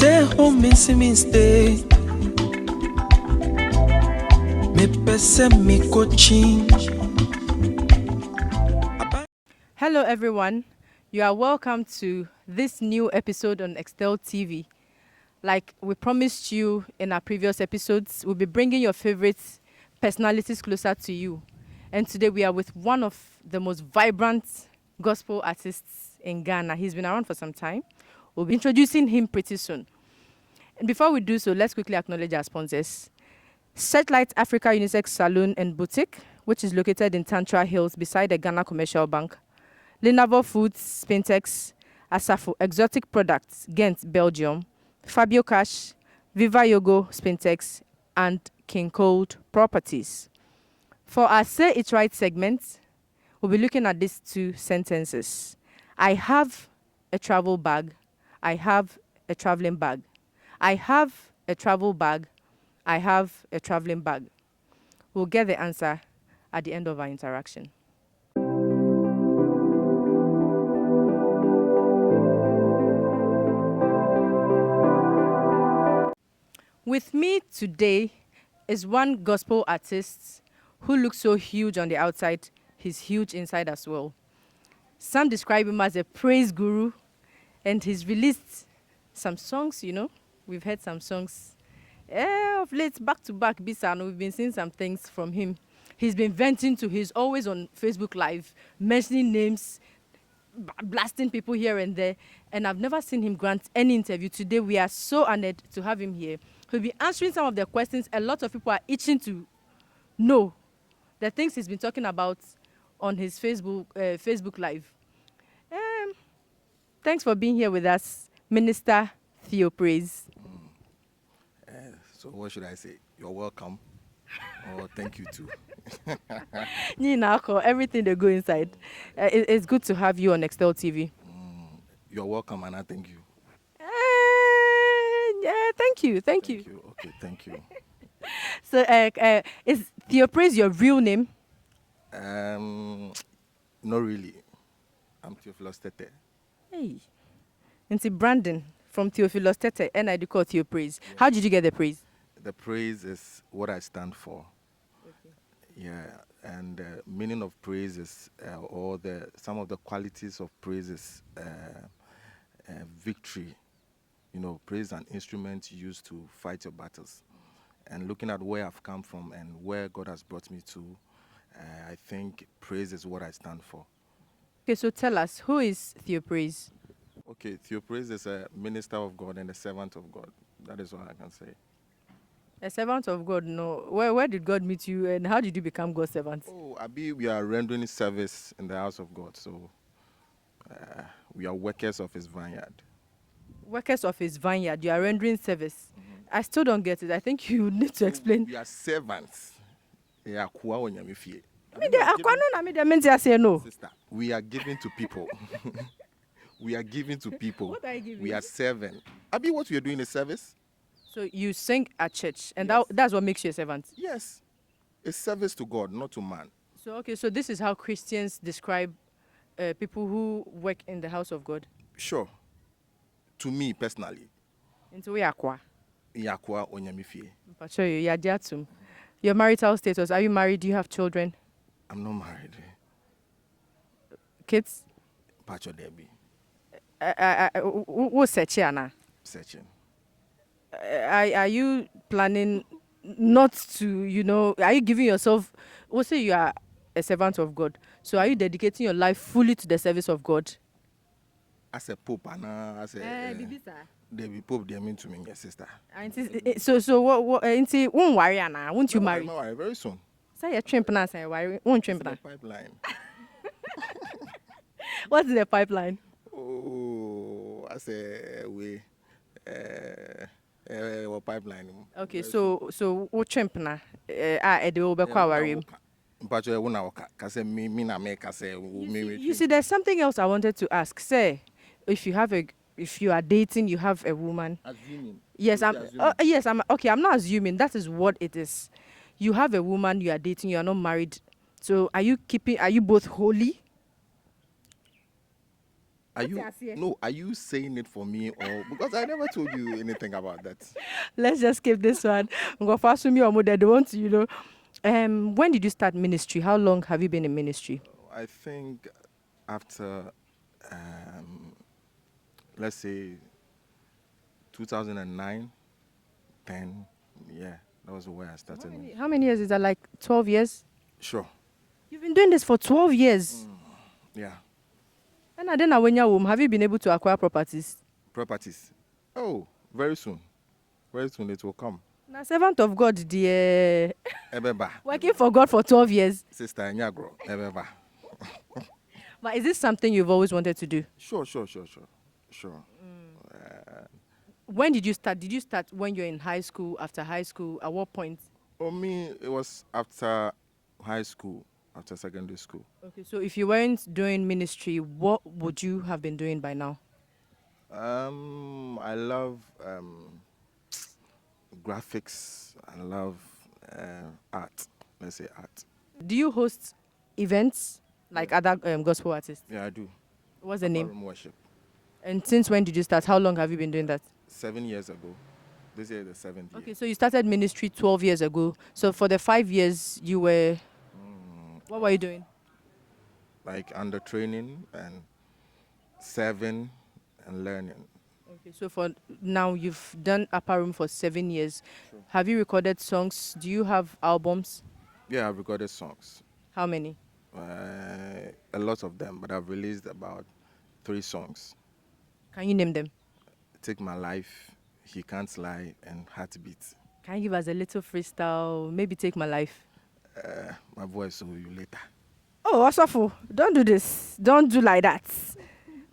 stay home, me stay. Me pese me coaching. Hello, everyone. You are welcome to this new episode on Extel TV. Like we promised you in our previous episodes, we'll be bringing your favorite personalities closer to you. And today we are with one of the most vibrant gospel artists in Ghana. He's been around for some time. We'll be introducing him pretty soon. And before we do so, let's quickly acknowledge our sponsors. Searchlight Africa Unisex Salon and Boutique, which is located in Tantra Hills beside the Ghana Commercial Bank. Linavo Foods, Spintex, Asafo Exotic Products, Ghent, Belgium, Fabio Cash, Viva Yogo, Spintex, and King Cold Properties. For our Say It Right segment, we'll be looking at these two sentences. I have a travel bag. I have a traveling bag. I have a travel bag. I have a traveling bag. We'll get the answer at the end of our interaction. With me today is one gospel artist who looks so huge on the outside. He's huge inside as well. Some describe him as a praise guru, and he's released some songs, We've heard some songs. Of late, back to back, Bisano, we've been seeing some things from him. He's been venting to, he's always on Facebook Live, mentioning names, blasting people here and there, and I've never seen him grant any interview. Today, we are so honored to have him here. He'll be answering some of the questions a lot of people are itching to know, the things he's been talking about on his Facebook Live. Thanks for being here with us, Minister Theo Praise. So what should I say? You're welcome. Oh, thank you too. Everything they go inside. It's good to have you on Extel TV. You're welcome, and I thank you. Thank you. Okay, thank you. So, is Theo Praise your real name? Not really. I'm Theophilus Tete. Hey. It's Brandon from Theophilus Tete, and I do call Theo Praise. Yeah. How did you get the praise? The praise is what I stand for. Okay. Yeah, and the meaning of praise is, some of the qualities of praise is victory. Praise an instrument used to fight your battles. And looking at where I've come from and where God has brought me to, I think praise is what I stand for. Okay, so tell us, who is Theo Praise? Okay, Theo Praise is a minister of God and a servant of God. That is what I can say. A servant of God, no. Where did God meet you and how did you become God's servant? Oh, we are rendering service in the house of God, so we are workers of his vineyard. Workers of his vineyard, you are rendering service. Mm-hmm. I still don't get it. I think you need to explain. We are servants. Sister, we are giving to people. We are giving to people. What are you giving? We are serving. What we are doing is service. So you sing at church, and yes. that's what makes you a servant? Yes. It's service to God, not to man. So this is how Christians describe people who work in the house of God? Sure. To me, personally. Into Yakwa? Yakwa onyamifie. Your marital status, are you married? Do you have children? I'm not married. Kids? Pacho Debbie. Who's searching? Searching. Are you planning not to, are you giving yourself, we'll say you are a servant of God, so are you dedicating your life fully to the service of God? As a pope, as a the pope, they mean to me, yes, sister. So what? Won't worry, Anna. Won't you marry? No, worry, very soon. Say a trimp now, say worry. Won't trimp now. Pipeline. What's in the pipeline? Oh, I say we. Pipeline. Okay, so what trimp now? The over You see, there's something else I wanted to ask. Say, if you are dating, you have a woman. Assuming. Yes, I'm okay. I'm not assuming. That is what it is. You have a woman you are dating. You are not married. So are you both holy? Are you Yes, yeah. no? Are you saying it for me or because I never told you anything about that? Let's just skip this one. Go fast me or they want to, when did you start ministry? How long have you been in ministry? I think after, um, let's say 2009, 10, yeah, that was where I started. How many years is that? Like 12 years? Sure, You've been doing this for 12 years. yeah. And then when you're home, have you been able to acquire properties? Properties. Oh, very soon. Very soon it will come. Now, servant of God, dear. Ebeba. Working for God for 12 years. Sister Nyagro. Ebeba. But is this something you've always wanted to do? Sure. When did you start? Did you start when you're in high school, after high school? At what point? For me, it was after high school, after secondary school. Okay, so if you weren't doing ministry, what would you have been doing by now? I love graphics. I love art. Let's say art. Do you host events like other gospel artists? Yeah, I do. What's the name? Ballroom worship. And since when did you start? How long have you been doing that? 7 years ago. This year is the 7th Okay, year. so you started ministry 12 years ago. So for the 5 years you were, what were you doing? Like under training and serving and learning. Okay, so for now you've done upper room for 7 years. Sure. Have you recorded songs? Do you have albums? Yeah, I've recorded songs. How many? A lot of them, but I've released about 3 songs. Can you name them? Take My Life, He Can't Lie, and Heartbeat. Can you give us a little freestyle? Maybe Take My Life. My voice will you later. Oh, Asafo, don't do this. Don't do like that.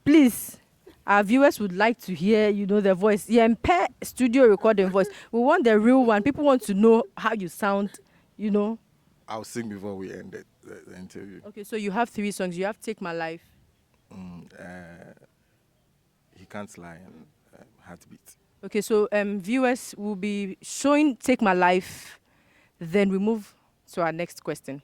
Please. Our viewers would like to hear, the voice. Yeah, pet studio recording voice. We want the real one. People want to know how you sound, I'll sing before we end the interview. Okay, so you have 3 songs. You have Take My Life. He Can't Lie and Heartbeat. Okay, so viewers will be showing Take My Life. Then we move to our next question.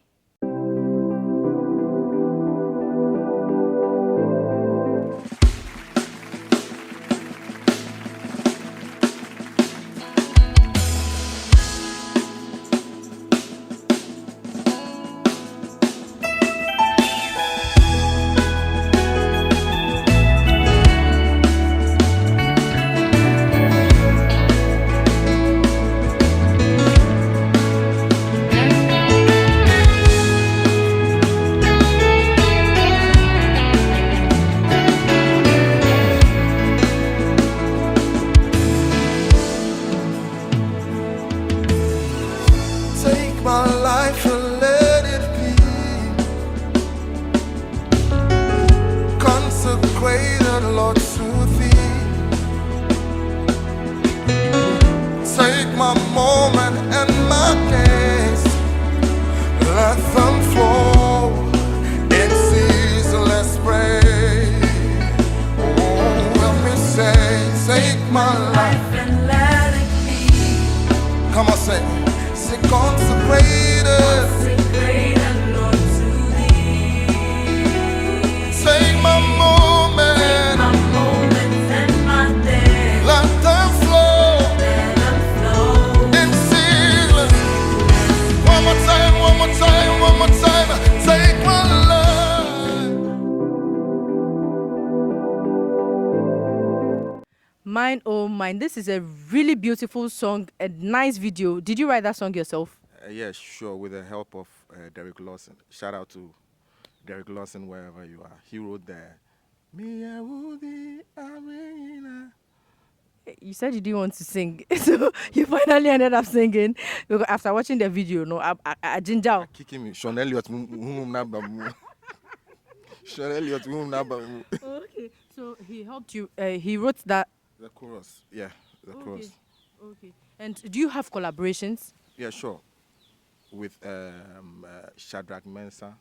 Take my life and let it be consecrated, Lord, to thee. Take my moment and my days, let them flow in ceaseless praise. Oh, help me say, take my life And let it be Come on, say consecrated. consecrated, Lord, to thee. Take my moment, My moments and my days, let them flow let them flow. in seasons. One more time, one more time, one more time. Take my life. Mine, oh mine. This is a really beautiful song, a nice video. Did you write that song yourself? Yeah, sure, with the help of Derek Lawson. Shout out to Derek Lawson wherever you are. He wrote there. Mia Woody Arena. You said you didn't want to sing, so you finally ended up singing. Because after watching the video, I ginger. Kicking me. Sean Elliott. Sean Elliott. Okay, so he helped you. He wrote that. The chorus. Yeah, the chorus. Okay. And do you have collaborations? Yeah, sure. With Shadrach Mensah.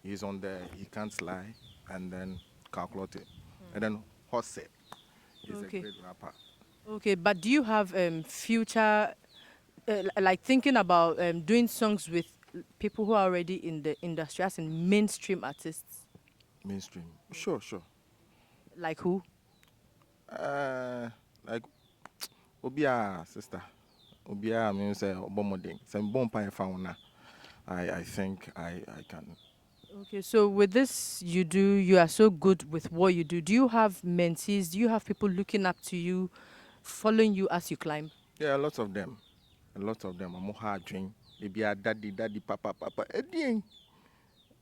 He's on there. He Can't Lie. And then Calculated. And then Jose. He's Okay. a great rapper. Okay, but do you have future, like thinking about doing songs with people who are already in the industry, as in mainstream artists? Mainstream. Sure. Like who? Like Obia sister. Obia means Obomoding. Some bomb pie found. I think I can. Okay, so with this you are so good with what you do. Do you have mentees? Do you have people looking up to you, following you as you climb? Yeah, a lot of them. A lot of them. I'm hard drink. Maybe a daddy, papa. Eddie.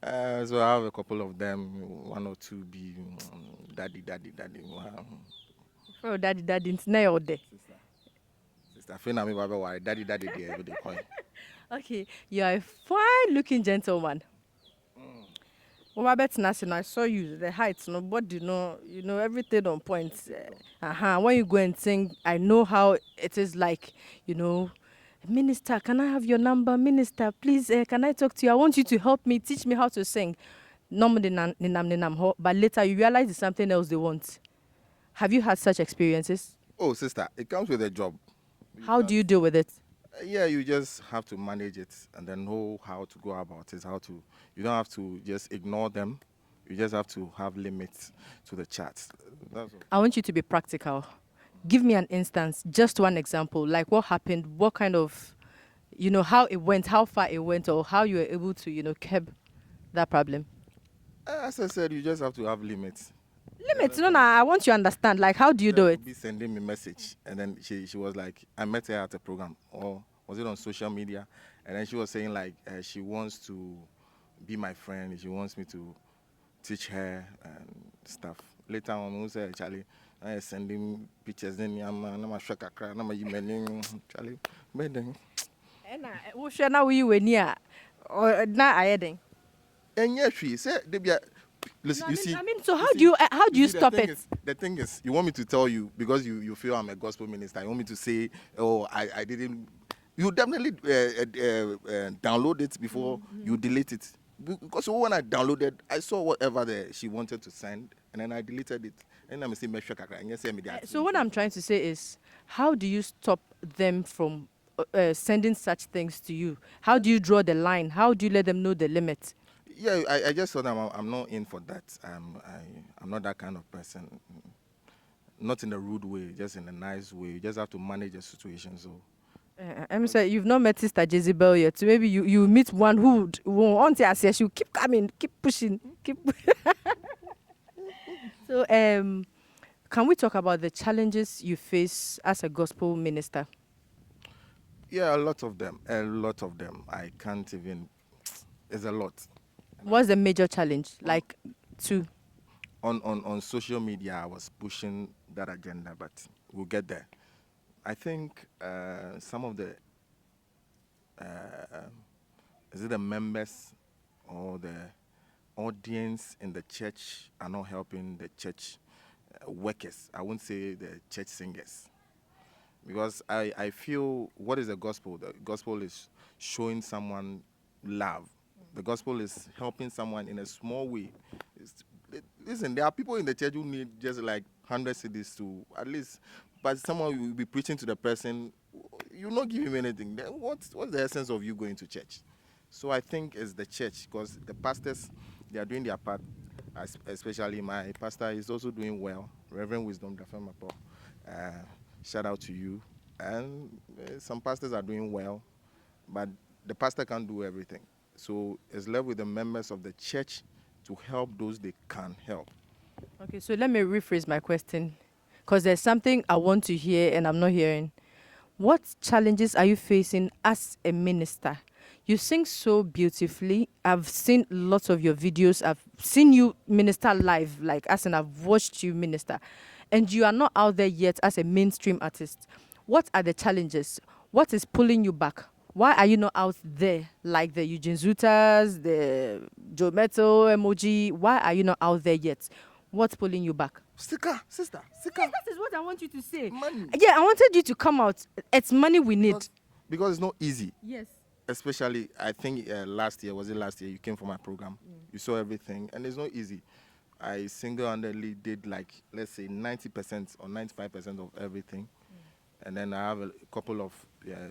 So I have a couple of them, one or two be daddy. Wow. Oh, daddy, it's not all day. Sister Fina, me baba, why daddy, there every day coin. Okay, you are a fine-looking gentleman. Well, I bet nothing. I saw you, the heights, no body, no, everything on point. When you go and sing, I know how it is like, Minister, can I have your number? Minister, please, can I talk to you? I want you to help me, teach me how to sing. Normally, but later you realize it's something else they want. Have you had such experiences? Oh, sister, it comes with a job. How do you deal with it? Yeah, you just have to manage it and then know how to go about it. You don't have to just ignore them. You just have to have limits to the chats. That's all. I want you to be practical. Give me an instance, just one example, like what happened, what kind of, how it went, how far it went, or how you were able to, curb that problem. As I said, you just have to have limits. Limits, no, I want you to understand, like, how do you do it? Be sending me message, and then she was like, I met her at a program, or was it on social media? And then she was saying like she wants to be my friend. She wants me to teach her and stuff. Later on, we said, Charlie, I sending pictures. Then I'm shock a cry. I'm Charlie, but then. And who share now you were near, or not I adding. And yes, she said, listen, you see. So how do you see, stop the thing it? The thing is, you want me to tell you because you feel I'm a gospel minister. You want me to say, oh, I didn't. You definitely download it before you delete it. Because when I downloaded, I saw whatever she wanted to send, and then I deleted it. And I'm saying, So what I'm trying to say is, how do you stop them from sending such things to you? How do you draw the line? How do you let them know the limit? Yeah, I just thought I'm not in for that. I'm not that kind of person. Not in a rude way, just in a nice way. You just have to manage the situation. So. I'm sorry, you've not met Sister Jezebel yet. So maybe you meet one who won't say she'll keep coming, keep pushing, keep. So can we talk about the challenges you face as a gospel minister? Yeah, a lot of them. I can't even. It's a lot. What's the major challenge? Like two. On social media, I was pushing that agenda, but we'll get there. I think some of the is it the members or the audience in the church are not helping the church workers. I won't say the church singers. Because I feel what is the gospel? The gospel is showing someone love. The gospel is helping someone in a small way. Listen, there are people in the church who need just like 100 CDs to at least, but someone will be preaching to the person, you not give him anything. Then what's the essence of you going to church? So I think it's the church because the pastors, they are doing their part. Especially my pastor is also doing well. Reverend Wisdom Dafemapo. Shout out to you. And some pastors are doing well, but the pastor can't do everything. So it's left with the members of the church to help those they can help. Okay, so let me rephrase my question because there's something I want to hear and I'm not hearing. What challenges are you facing as a minister? You sing so beautifully. I've seen lots of your videos. I've seen you minister live, like as in I've watched you minister. And you are not out there yet as a mainstream artist. What are the challenges? What is pulling you back? Why are you not out there like the Eugene Zutas, the Joe Metal, Emoji? Why are you not out there yet? What's pulling you back? Sister. Yes, that is what I want you to say. Money. Yeah, I wanted you to come out. It's money we need. Because it's not easy. Yes. Especially, I think last year, you came for my program. You saw everything, and it's not easy. I single-handedly did like, let's say, 90% or 95% of everything. And then I have a couple of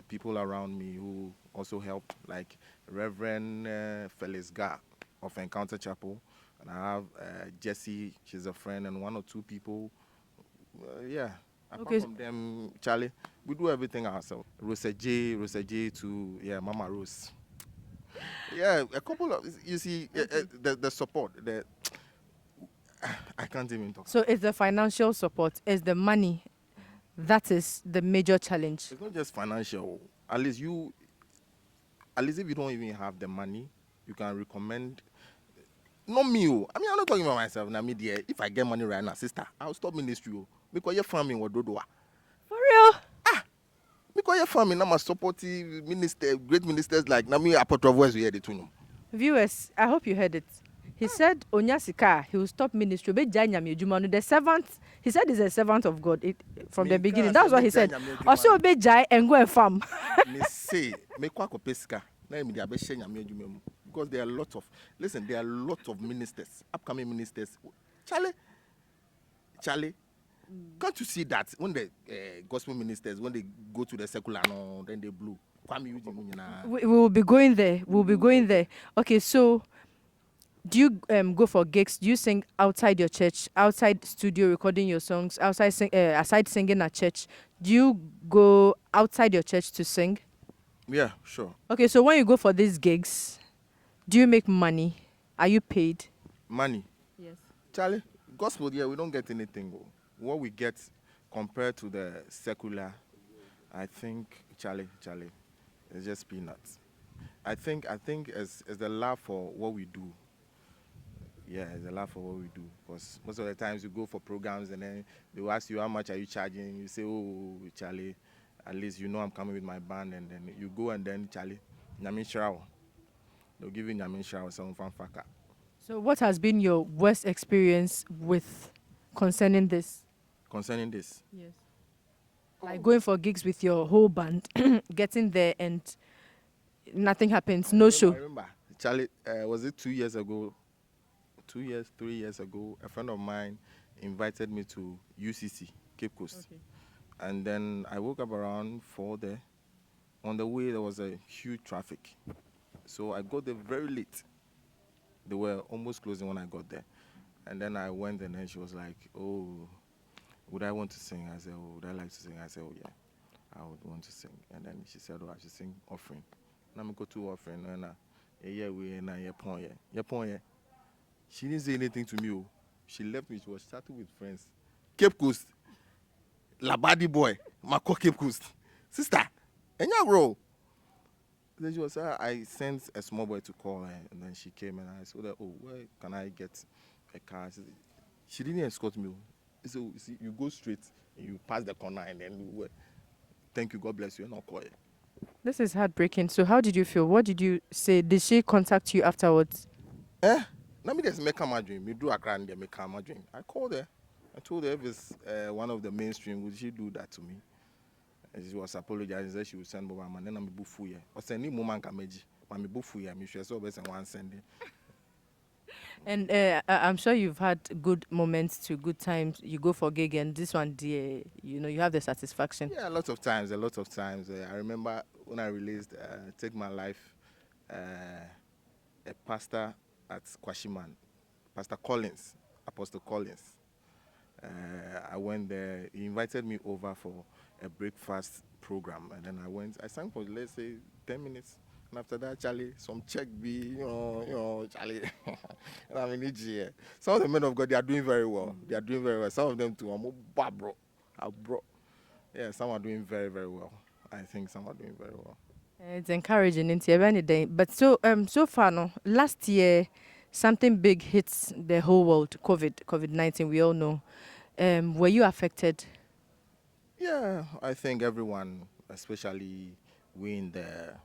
people around me who also help, like Reverend Felix Gar of Encounter Chapel. And I have Jessie, she's a friend, and one or two people. Yeah. Apart Okay. from them, Charlie, we do everything ourselves. Rosa J to Mama Rose. Yeah, a couple of you see the support. I can't even talk. So it's the financial support, it's the money. That is the major challenge. It's not just financial. At least if you don't even have the money, you can recommend. Not me. I mean, I'm not talking about myself. Now, me dear, if I get money right now, sister, I'll stop ministry. Because you're farming what do. For real? Because you're farming, I'm a supportive minister, great ministers like Nami Apotre voice we hear the tune. Viewers, I hope you heard it. He said Onyasika, he will stop ministry. The servant, he said he's a servant of God from the beginning. That's what he said. Also, be jai and go and farm. Me say, me kwa ko pesika. Na me dia be share nyame adwuma mu. Because there are a lot of ministers, upcoming ministers. Charlie, can't you see that when the gospel ministers, when they go to the secular, no, then they blow. We will be going there. We'll be going there. Okay, so do you go for gigs? Do you sing outside your church, outside studio recording your songs, aside singing at church? Do you go outside your church to sing? Yeah, sure. Okay, so when you go for these gigs, do you make money? Are you paid? Money. Yes. Charlie, gospel, yeah, we don't get anything. What we get compared to the secular, I think, Charlie, it's just peanuts. I think it's the love for what we do. Yeah, it's the love for what we do. Because most of the times you go for programs and then they will ask you how much are you charging. You say, oh, Charlie, at least you know I'm coming with my band. And then you go and then, Charlie, Nyamin Shraw. They'll give you Nyamin Shraw or some fanfaka. So what has been your worst experience with concerning this? Concerning this? Yes. Like going for gigs with your whole band, getting there and nothing happens, no show. I remember, Charlie, was it 2 years ago? 3 years ago, a friend of mine invited me to UCC, Cape Coast. Okay. And then I woke up around 4 there. On the way, there was a huge traffic. So I got there very late. They were almost closing when I got there. And then I went and then she was like, oh, would I want to sing? I said, oh, would I like to sing? I said, oh, yeah, I would want to sing. And then she said, oh, I should sing offering. And I'm going to go to offering. And she didn't say anything to me. Oh. She left me. She was chatting with friends. Cape Coast. Labadi boy. Mako Cape Coast. Sister. And you bro. Then she was, I sent a small boy to call her. And then she came and I said, oh, where can I get a car? She didn't escort me. So you see, you go straight and you pass the corner and then thank you, God bless you, and I'll call you. This is heartbreaking. So how did you feel? What did you say? Did she contact you afterwards? Let me just make my dream. Me do a grand day, make my dream. I called her. I told her if it's one of the mainstream, would she do that to me? And she was apologizing. She said she would send Boba man. Then I'm bufu here. But send him moment kameji. I'm bufu here. Me sure so best and one sending. And I'm sure you've had good moments to good times. You go for gig and this one, dear, you have the satisfaction. Yeah, a lot of times. I remember when I released Take My Life, a pastor at Kwashiman, Pastor Collins, Apostle Collins. I went there. He invited me over for a breakfast program, and then I sang for, let's say, 10 minutes. And after that, Charlie, some check be, Charlie. And I'm in EG. Some of the men of God, they are doing very well. Some of them too. I'm bro. Yeah, some are doing very, very well. I think some are doing very well. It's encouraging into any day. But so far, no, last year, something big hits the whole world. COVID-19. We all know. Were you affected? Yeah, I think everyone, especially we in the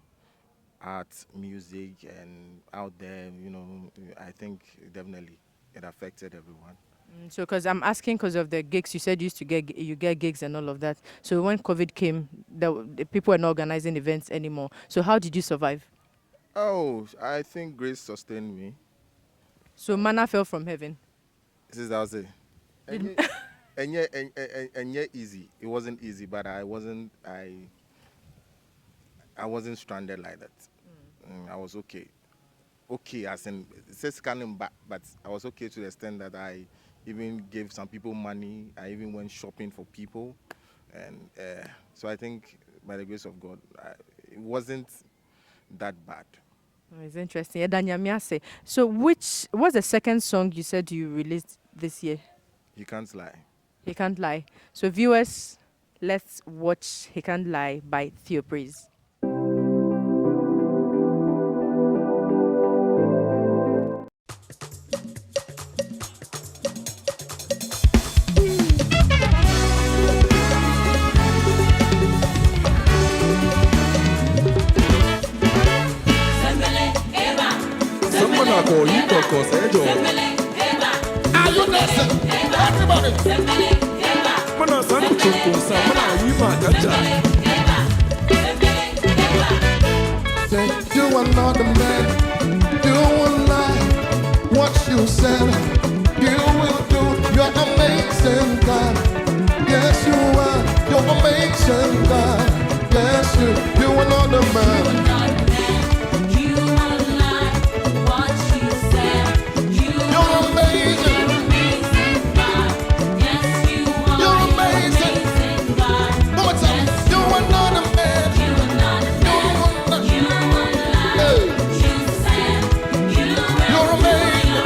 art, music, and out there, I think definitely it affected everyone. So, because I'm asking because of the gigs, you said you used to get gigs and all of that. So when COVID came, the people were not organizing events anymore. So how did you survive? Oh, I think grace sustained me. So manna fell from heaven. This is how I say. And yeah, easy. It wasn't easy, but I wasn't stranded like that. I was okay. okay, as in it says scanning back, but I was okay to the extent that I even gave some people money. I even went shopping for people, and so I think by the grace of God, it wasn't that bad. Oh, it's interesting. Eda nyame ase. So what's the second song you said you released this year? You can't lie. He Can't Lie. So viewers, let's watch He Can't Lie by Theo Praise. Someone I call you talk us, Are you dancing? Everybody. Mana sangu choko sa mana wima kacha. Say you are not the man. You will lie. What you said, you will do. You're amazing, God. Yes, you are. You're amazing, God. Yes, you are not the man. You're amazing. You're amazing. One more time. You are not a man. You are not. Hey. You're amazing.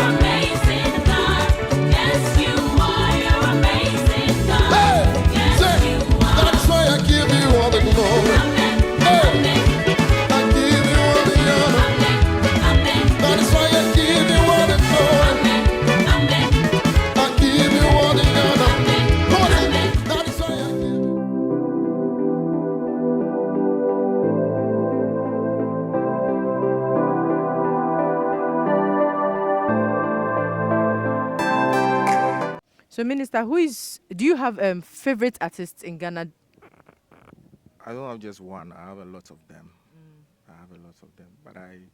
Hey. Say, that's why I give you all the glory. Hey. I give you all the honor. That is why I give you all the glory. I give you all the honor. Come on, that is why I give you. So Minister, do you have favorite artists in Ghana? I don't have just one. I have a lot of them. I have a lot of them. But I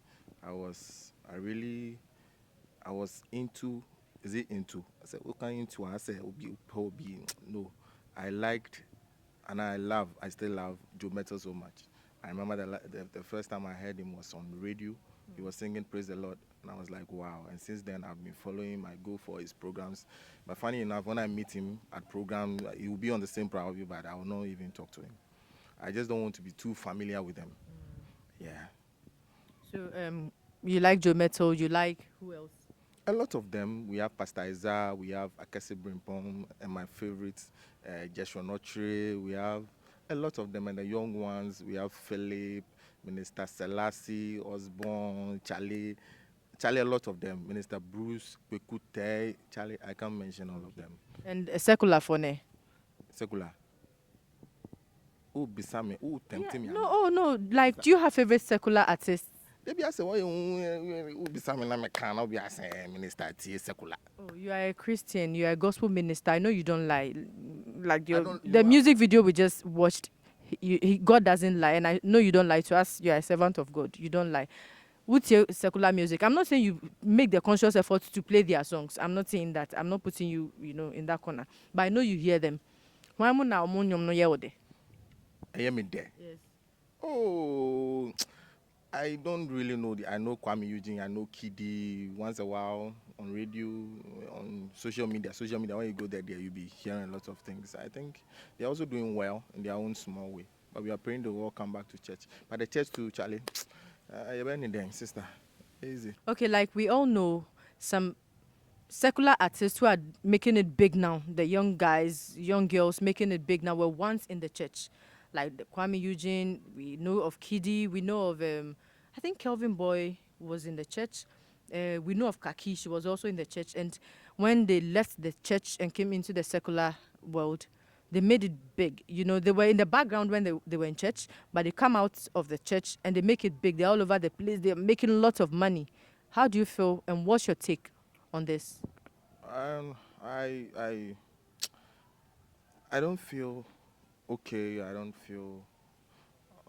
was into. Is it into? I said, what kind into? I said, Obi. No, I liked, and I still love Joe Metal so much. I remember the first time I heard him was on radio. He was singing Praise the Lord, and I was like, wow. And since then, I've been following him. I go for his programs. But funny enough, when I meet him at program, he will be on the same program with you, but I will not even talk to him. I just don't want to be too familiar with them. Yeah. So you like Joe Metal, you like who else? A lot of them. We have Pastor Isaiah, we have Akese Brimpong, and my favorites, Joshua Notre. We have a lot of them, and the young ones. We have Philip, Minister Selassie, Osborne, Charlie, a lot of them. Minister Bruce, Kwekute, Charlie, I can't mention all of them. And secular phone. Secular. Oh, Bisame, oh, tempting me. No. Like, do you have favorite secular artists? Maybe I say, why you Bisame na me can be as Minister T secular. Oh, you are a Christian. You are a gospel minister. I know you don't lie. Like you the are- music video we just watched, God doesn't lie, and I know you don't lie to us. You are a servant of God. You don't lie. With your secular music, I'm not saying you make the conscious effort to play their songs. I'm not saying that. I'm not putting you, in that corner. But I know you hear them. Why am I now no hear what they? I am there. Yes. Oh, I don't really know. I know Kwame Eugene, I know Kiddy. Once a while on radio, on social media. When you go there, you'll be hearing a lot of things. I think they're also doing well in their own small way. But we are praying they will all come back to church. But the church too, Charlie, you're burning them, sister. Easy. Okay, like we all know, some secular artists who are making it big now, the young guys, young girls making it big now, were once in the church. Like the Kwame Eugene, we know of Kiddy, we know of, I think Kelvin Boy was in the church. We know of Kaki, she was also in the church. And when they left the church and came into the secular world, they made it big. They were in the background when they were in church, but they come out of the church and they make it big. They're all over the place. They're making lots of money. How do you feel, and what's your take on this? I don't feel okay. I don't feel,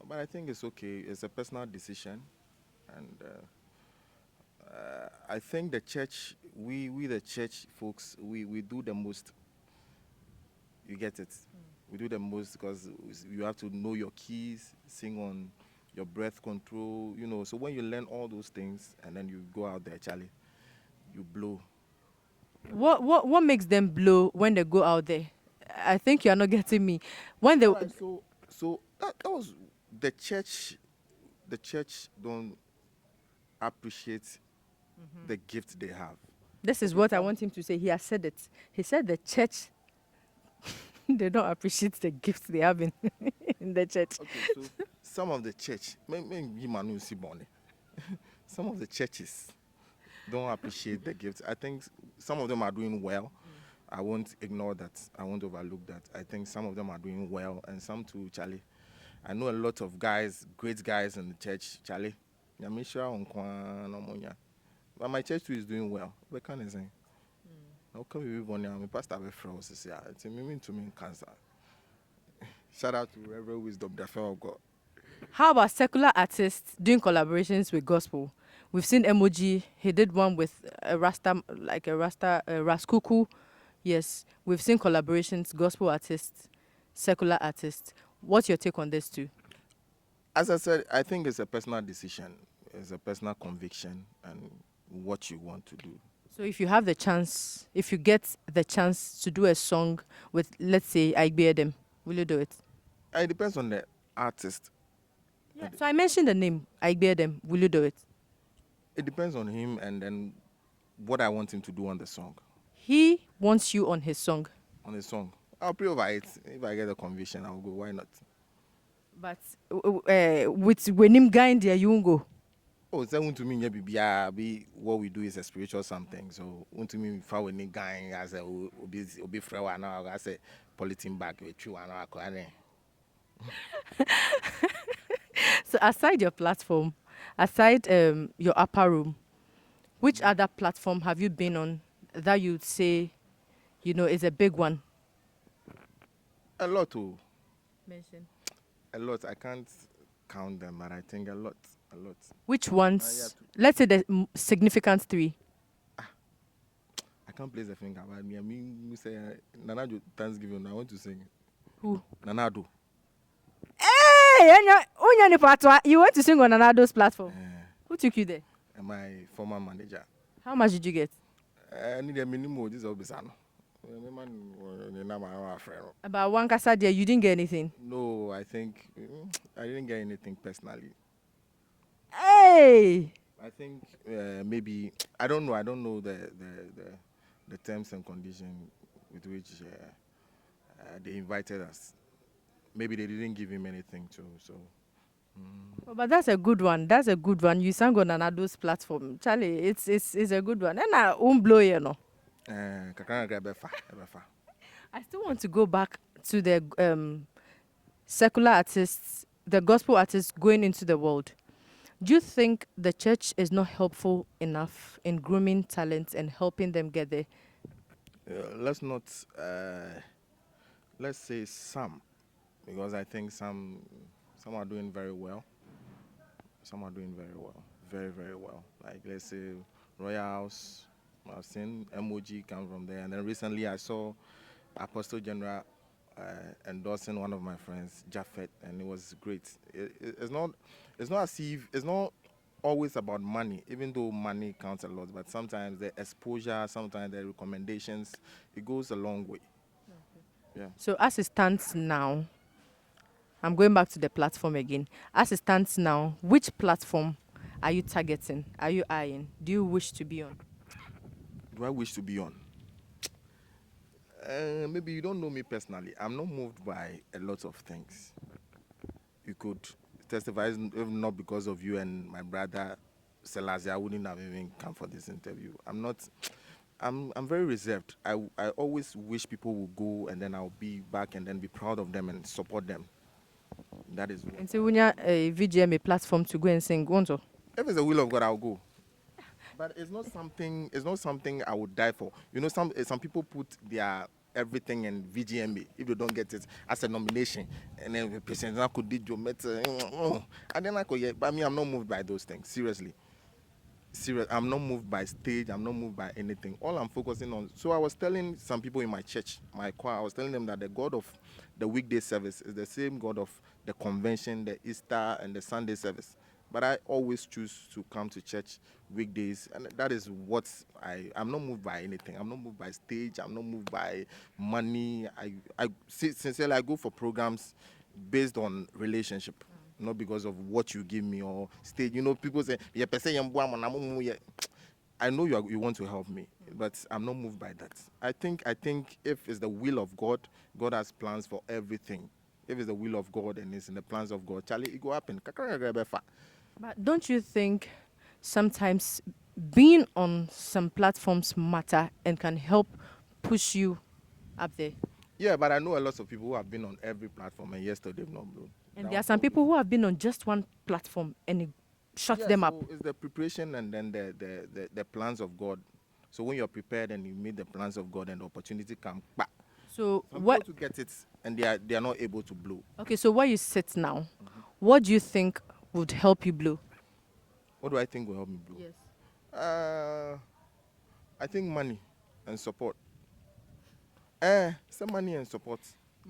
but I think it's okay. It's a personal decision, and I think the church, we the church folks, we do the most. You get it? We do the most because you have to know your keys, sing on your breath control, you know. So when you learn all those things and then you go out there, Charlie, you blow. What makes them blow when they go out there? I think you are not getting me. When they Alright, so that was the church. The church don't appreciate the gift they have. This is what I want him to say. He has said it. He said the church they don't appreciate the gifts they have in, in the church. Okay, so some of the church, some of the churches don't appreciate the gifts. I think some of them are doing well. I won't ignore that. I won't overlook that. I think some of them are doing well, and some too, Charlie. I know a lot of guys, great guys in the church, Charlie. Nyamisha onkwa no monya. But my church too is doing well. What can I say? Now come we born here. My pastor be from Sisia. It's me to me cancer. Shout out to Reverend Wisdom, the fellow of God. How about secular artists doing collaborations with gospel? We've seen Emoji. He did one with a Rasta, like a Rasta, Raskuku. Yes, we've seen collaborations, gospel artists, secular artists. What's your take on this too? As I said, I think it's a personal decision. It's a personal conviction and what you want to do. So if you have the chance, if you get the chance to do a song with, let's say, Aigbe, will you do it? It depends on the artist. Yeah. So I mentioned the name Aigbe. Will you do it? It depends on him and then what I want him to do on the song. He wants you on his song. On the song, I'll pray over it. If I get a conviction, I'll go. Why not? But with Wenim guy in there, you won't go. Oh, so want to mean be what we do is a spiritual something. So want to mean if I any guy as a obi frawa now I say politin back with you and I. So aside your platform, aside your upper room, which other platform have you been on that you'd say, you know, is a big one? A lot, oh. Mention. A lot. I can't count them, but I think a lot. Which ones? Let's say the significant three. I can't place a finger, but me, you say Nanado Thanksgiving. I want to sing. Who? Nanado. Hey, you want to sing on Anado's platform? Who took you there? My former manager. How much did you get? I need a minimum. This is Obisano. About one casa there, you didn't get anything. No, I think I didn't get anything personally. Hey! I think maybe I don't know. I don't know the terms and conditions with which they invited us. Maybe they didn't give him anything too. So. Oh, but that's a good one. That's a good one. You sang on Anado's platform, Charlie. It's a good one. And I won't blow you, no. I still want to go back to the secular artists, the gospel artists going into the world. Do you think the church is not helpful enough in grooming talents and helping them get there? Let's not. Let's say some, because I think some are doing very well. Some are doing very well, very, very well. Like let's say Royal House. I've seen MOG come from there, and then recently I saw Apostle General endorsing one of my friends, Japheth, and it was great. It's not as if it's not always about money, even though money counts a lot. But sometimes the exposure, sometimes the recommendations, it goes a long way. Okay. Yeah. So as it stands now, I'm going back to the platform again. As it stands now, which platform are you targeting? Are you eyeing? Do you wish to be on? Do I wish to be on? Maybe you don't know me personally. I'm not moved by a lot of things. You could testify, if not because of you and my brother Selassie, I wouldn't have even come for this interview. I'm very reserved. I always wish people would go and then I'll be back and then be proud of them and support them. That is what. And so when you have a VGMA platform to go and sing, won't you? If it's the will of God, I'll go. But it's not something I would die for. You know, some people put their everything in VGMA if they don't get it as a nomination, and then the president could do your matter. And then I could, yeah, but me, I'm not moved by those things. Seriously, I'm not moved by stage. I'm not moved by anything. All I'm focusing on. So I was telling some people in my church, my choir, I was telling them that the God of the weekday service is the same God of the convention, the Easter, and the Sunday service. But I always choose to come to church weekdays, and that is what I'm not moved by anything. I'm not moved by stage. I'm not moved by money. Sincerely, I go for programs based on relationship, not because of what you give me or stage. You know, people say, "Yeah, per se, I know you want to help me, but I'm not moved by that. I think if it's the will of God, God has plans for everything. If it's the will of God and it's in the plans of God, Charlie, it go happen. But don't you think sometimes being on some platforms matter and can help push you up there? Yeah, but I know a lot of people who have been on every platform and yesterday they've not blown. And there are some people who have been on just one platform and it shut them up. It's the preparation and then the plans of God. So when you're prepared and you meet the plans of God and the opportunity come back, So some what? people to get it and they are not able to blow. Okay, so where you sit now, what do you think would help you blow? What do I think will help me blow? Yes. I think money and support. Some money and support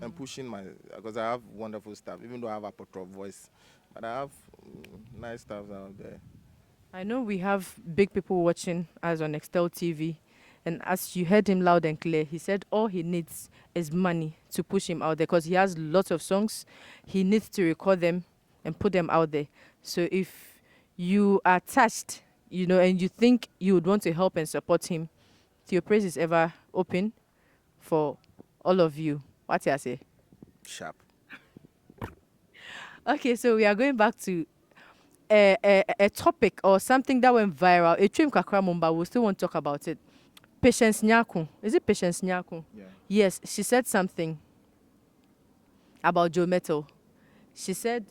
and pushing my, because I have wonderful stuff, even though I have a portrait voice, but I have nice stuff out there. I know we have big people watching us on Excel TV, and as you heard him loud and clear, he said all he needs is money to push him out there because he has lots of songs. He needs to record them and put them out there. So if you are touched, you know, and you think you would want to help and support him, Theo Praise is ever open for all of you. What do you say? Sharp. Okay, so we are going back to a topic or something that went viral. A trim kakra mumba, we still want to talk about it. Patience Nyaku. Is it Patience Nyaku? Yeah. Yes, she said something about Joe Metal. She said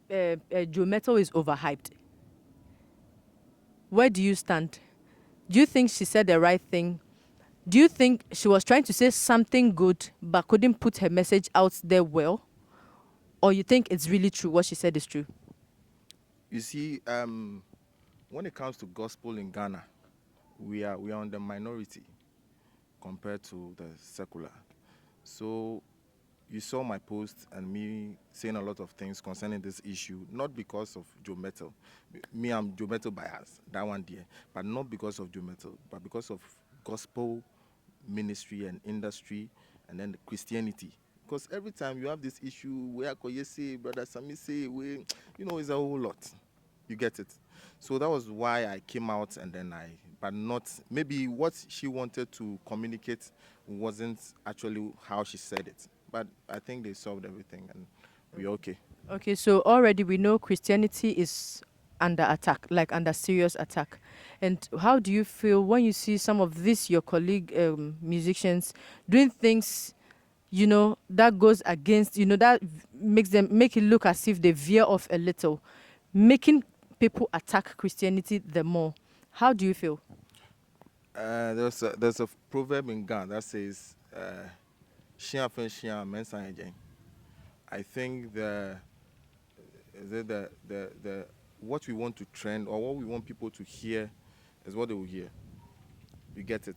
Joe Metal is overhyped. Where do you stand? Do you think she said the right thing? Do you think she was trying to say something good but couldn't put her message out there well? Or you think it's really true, what she said is true? You see, when it comes to gospel in Ghana, we are on the minority compared to the secular. So you saw my post and me saying a lot of things concerning this issue, not because of Joe Metal. Me, I'm Joe Metal bias, that one there, but not because of Joe Metal, but because of gospel ministry and industry and then the Christianity. Because every time you have this issue, where Koye say, Brother Sami say, it's a whole lot. You get it? So that was why I came out and then but not, maybe what she wanted to communicate wasn't actually how she said it. But I think they solved everything and we're okay. Okay, so already we know Christianity is under attack, like under serious attack. And how do you feel when you see some of these, your colleague musicians, doing things, you know, that goes against, you know, that make it look as if they veer off a little, making people attack Christianity the more? How do you feel? There's a proverb in Ghana that says, "Shia fen shia mensa ejen." I think the what we want to trend or what we want people to hear is what they will hear. You get it?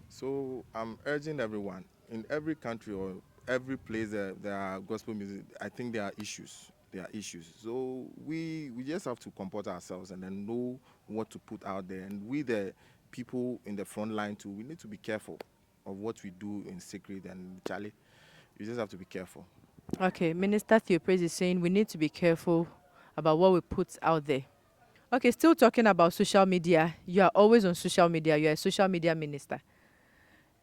So I'm urging everyone in every country or every place there are gospel music. I think there are issues. There are issues. So we just have to comport ourselves and then know what to put out there. And we, the people in the front line too, we need to be careful of what we do in secret. And Charlie, you just have to be careful. Okay, Minister Theo Praise is saying we need to be careful about what we put out there. Okay, still talking about social media. You are always on social media. You are a social media minister.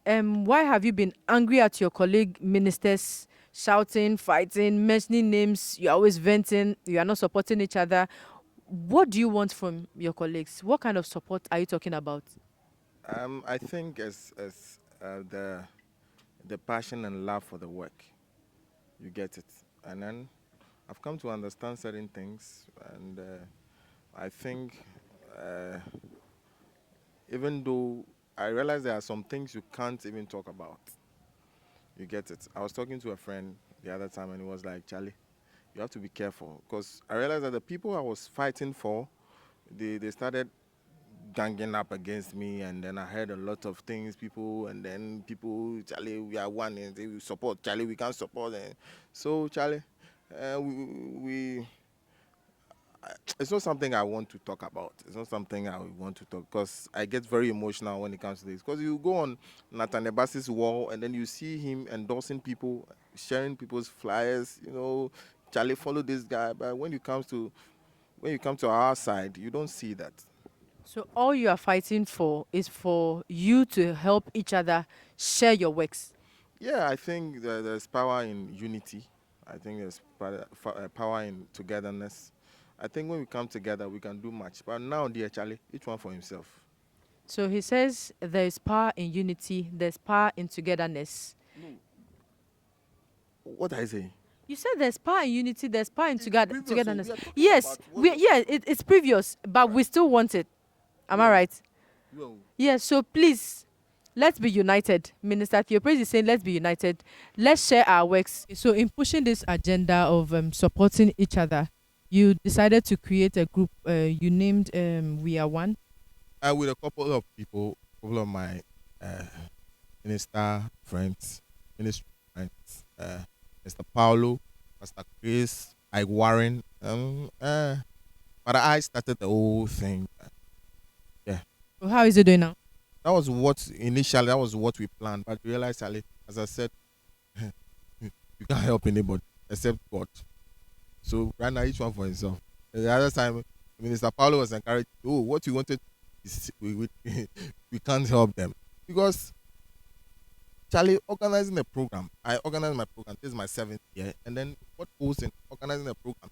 Why have you been angry at your colleague ministers, shouting, fighting, mentioning names? You're always venting. You are not supporting each other. What do you want from your colleagues? What kind of support are you talking about? I think as the passion and love for the work, you get it. And then I've come to understand certain things, and I think even though I realize there are some things you can't even talk about, you get it. I was talking to a friend the other time, and he was like, "Charlie, you have to be careful," because I realized that the people I was fighting for, they started ganging up against me, and then I heard a lot of things, Charlie, we are one, and they will support, Charlie, we can't support. And so, Charlie, we it's not something I want to talk about. It's not something I want to talk because I get very emotional when it comes to this. Because you go on Nathan Ebasi's wall and then you see him endorsing people, sharing people's flyers. Charlie, follow this guy. But when you come to our side, you don't see that. So all you are fighting for is for you to help each other share your works. Yeah, I think there's power in unity. I think there's power in togetherness. I think when we come together, we can do much. But now, dear Charlie, each one for himself. So he says there is power in unity, there's power in togetherness. What I say? You said there's power in unity, there's power in previous, so togetherness. we are talking Yes, about what- it's previous, but we still want it. Am I right? Well, Yes, so please, let's be united. Minister Theopraise is saying, let's be united. Let's share our works. So, in pushing this agenda of supporting each other, you decided to create a group you named We Are One. with a couple of people, couple of my minister friends, ministry friends, Mr. Paulo, Pastor Chris, Ike Warren. But I started the whole thing. So how is it doing now? That was what we planned. But we realized, Ali, as I said, you can't help anybody except God. So right now, each one for himself. The other time, Minister Paulo was encouraged, what you wanted is we can't help them. Because Charlie, organizing a program, I organized my program, this is my 7th year, and then what goes in organizing a program,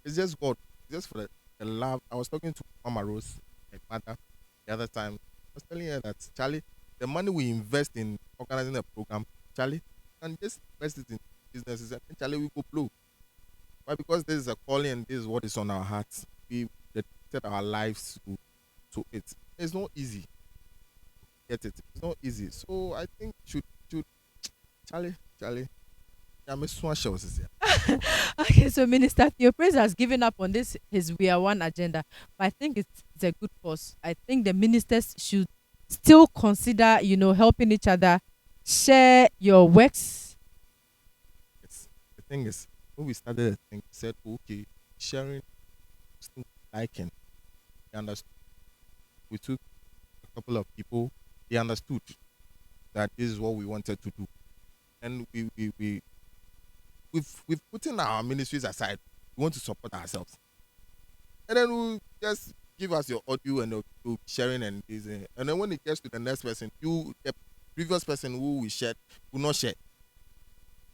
it's just God, just for the love. I was talking to Mama Rose, my mother, the other time. I was telling her that, Charlie, the money we invest in organizing a program, Charlie, can just invest it in businesses, and Charlie, we go blow. Why? Because this is a calling and this is what is on our hearts. We dedicated our lives to it. It's not easy. Get it? It's not easy. So I think should Charlie, I'm a swan show. Okay, so Minister Theopraise has given up on this his We Are One agenda, but I think it's a good cause. I think the ministers should still consider, helping each other share your works. The thing is, when we started the thing, we said, okay, sharing, liking, they understood. We took a couple of people, they understood that this is what we wanted to do. And we've put in our ministries aside. We want to support ourselves. And then we'll just give us your audio and your sharing and this. And then when it gets to the next person, the previous person who we shared will not share.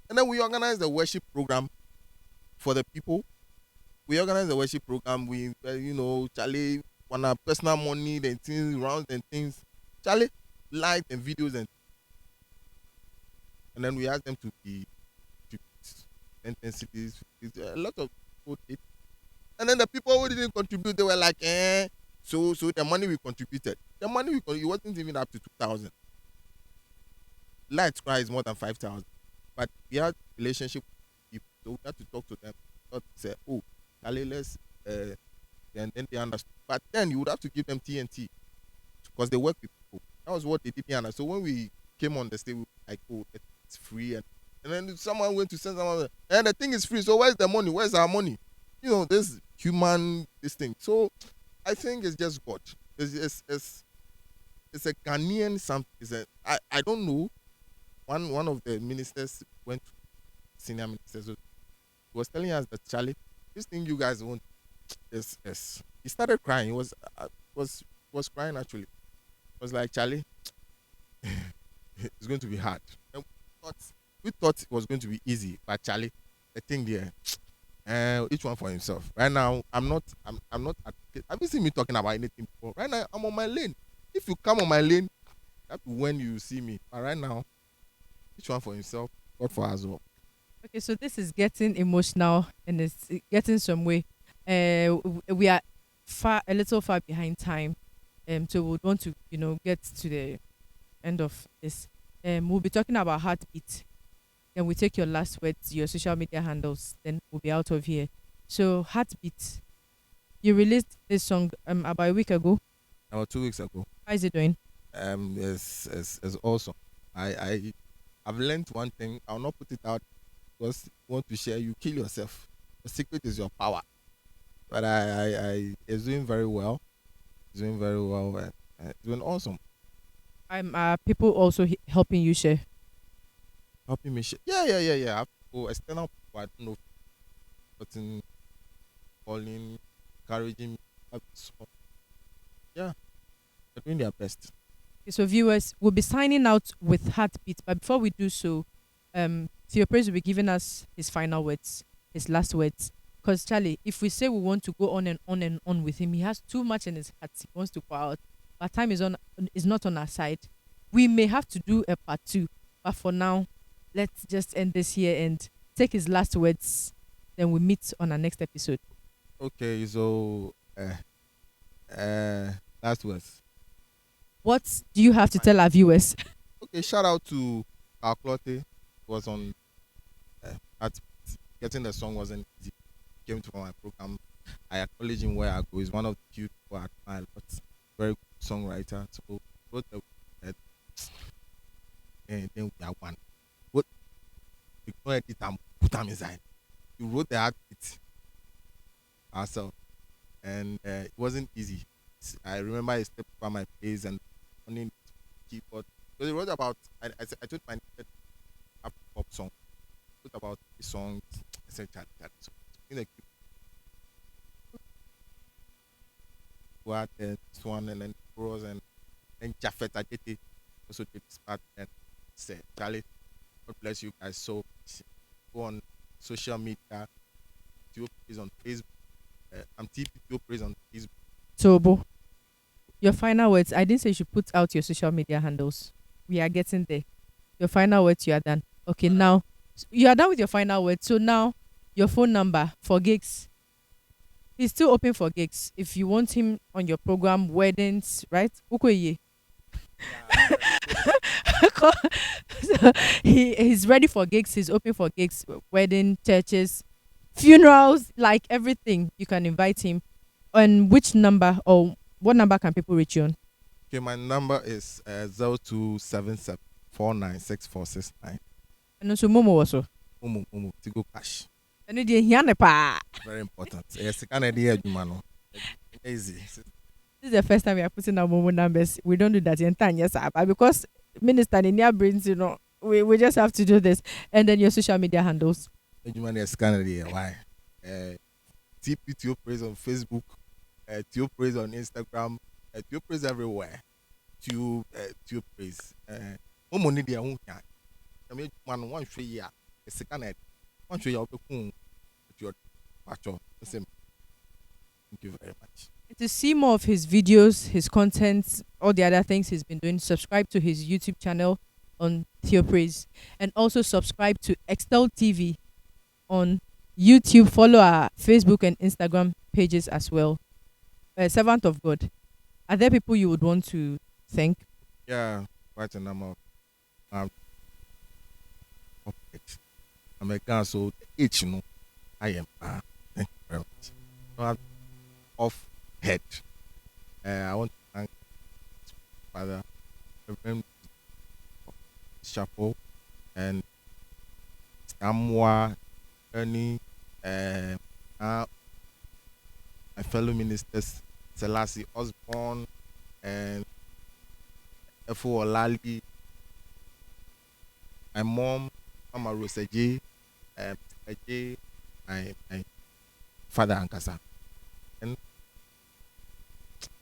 And then we organize the worship program for the people. We organize the worship program. We, Charlie, on our personal money, then things, rounds and things. Charlie, light and videos and then we ask them to be 10 cities. A lot of people did. And then the people who didn't contribute, they were like, So the money we contributed, it wasn't even up to 2,000. Light Cry is more than 5,000. But we had relationship with people, so we had to talk to them. Not say, Charlie, let's, and then they understood. But then you would have to give them TNT because they work with people. That was what they didn't understand. So when we came on the stage, we were like, it's free. And then someone went to send someone, and the thing is free. So where's the money? Where's our money? This human, this thing. So I think it's just God. It's a Ghanaian something. I don't know. One of the ministers went to senior ministers. He was telling us that, Charlie, this thing you guys want is he started crying. He was crying actually. It was like, Charlie, it's going to be hard. And we thought it was going to be easy, but Charlie, the thing there, each one for himself. Right now, I'm not. Have you seen me talking about anything before? Right now, I'm on my lane. If you come on my lane, that's when you see me. But right now, each one for himself, God for us all. Okay, so this is getting emotional and it's getting some way. We are a little far behind time, so we would want to, get to the end of this. We'll be talking about Heartbeat. Then we take your last words, your social media handles. Then we'll be out of here. So Heartbeat, you released this song about a week ago. About 2 weeks ago. How is it doing? It's awesome. I've learned one thing. I'll not put it out because you want to share, you kill yourself. The secret is your power. But I is doing very well. It's doing very well. And, it's doing awesome. I'm people also helping you share. Helping me share. Yeah. I have people, external people, I don't know, putting, calling, encouraging me. So, yeah, they're doing their best. Okay, so viewers, we'll be signing out with Heartbeat, but before we do so, Theo Praise will be giving us his final words, his last words. Because Charlie, if we say we want to go on and on and on with him, he has too much in his heart. He wants to pour out. But time is not on our side. We may have to do a part 2, but for now, let's just end this here and take his last words. Then we meet on our next episode. Okay, so last words. What do you have to tell our viewers? Okay, shout out to Clotte. Was on at getting the song wasn't easy. Came to my program. I acknowledge him where I go. He's one of the few people I admire a lot. Very good songwriter. So wrote the and then we are one. What you know edit and put them inside. You wrote the heartbeat ourselves, and it wasn't easy. I remember I stepped over my place and on the keyboard. Because he wrote about I told my pop song. Wrote about the songs essentially. So in the what this one and then Rose and Jafet Adete also did this part and said, Charlie, God bless you guys so much. Go on social media. Theo Praise on Facebook. I'm TP Theo Praise on Facebook. Tobo, your final words. I didn't say you should put out your social media handles. We are getting there. Your final words, you are done. Okay, now you are done with your final words. So now your phone number for gigs. He's still open for gigs. If you want him on your program, weddings, right? Ukoye. So he's ready for gigs. He's open for gigs, wedding, churches, funerals, like everything. You can invite him. On which number or what number can people reach you on? Okay, my number is 0277 496469. And also Momo also. Momo, Tigo Cash. And it pa. Very important. Yes, kind of idea, man. Easy. This is the first time we are putting our Momo numbers. We don't do that in Tanya, but because Minister Ninia brings, we just have to do this. And then your social media handles. Man, yes, kind of idea. Why? TP Theo Praise on Facebook, Theo Praise on Instagram, Theo Praise everywhere. Theo Praise. Momo need their own. I mean, one show ya. It's kind of one show ya. Your patcho. Thank you very much. To see more of his videos, his content, all the other things he's been doing, subscribe to his YouTube channel on Theo Praise, and also subscribe to Excel TV on YouTube. Follow our Facebook and Instagram pages as well. Servant of God, are there people you would want to thank? Yeah, quite a number of I'm a guy, so each I am. Thank you very much. So I'm off head. I want to thank Father Reverend Chapo and Amwa, Ernie, my fellow ministers Selassie Osborne and Efo Olali, my mom, Mama Rosaji, my father Ankasa. And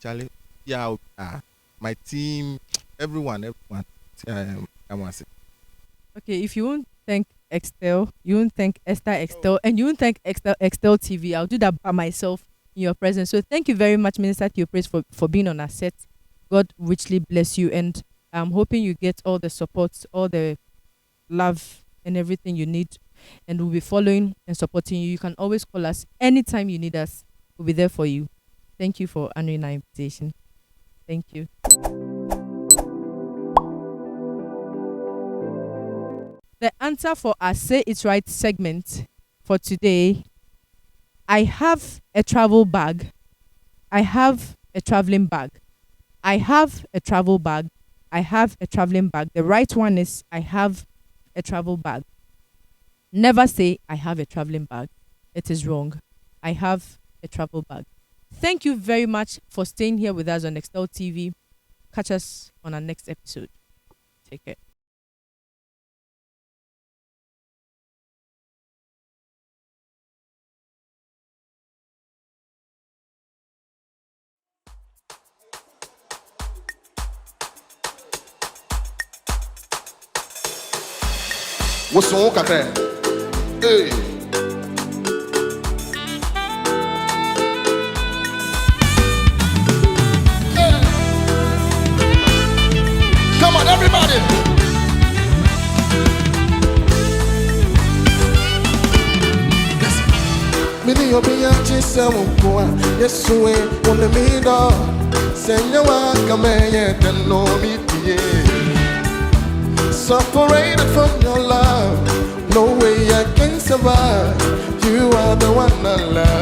Charlie, yeah, my team, everyone. Come on, say. Okay, if you won't thank Excel, you won't thank Esther Excel, and you won't thank Excel TV, I'll do that by myself in your presence. So thank you very much, Minister Theo Praise, for being on our set. God richly bless you, and I'm hoping you get all the support, all the love, and everything you need, and we'll be following and supporting you. You can always call us anytime you need us. We'll be there for you. Thank you for honoring our invitation. Thank you. The answer for our Say It Right segment for today, I have a travel bag. I have a traveling bag. I have a travel bag. I have a traveling bag. The right one is I have a travel bag. Never say, I have a traveling bag. It is wrong. I have a travel bag. Thank you very much for staying here with us on Nextel TV. Catch us on our next episode. Take care. What's on kate? Hey. Hey. Come on, everybody. Mini obiya chisa mukwa Yesuwe one mido Senya wa kameye Teno mitie Separated from your love No way I can survive You are the one I love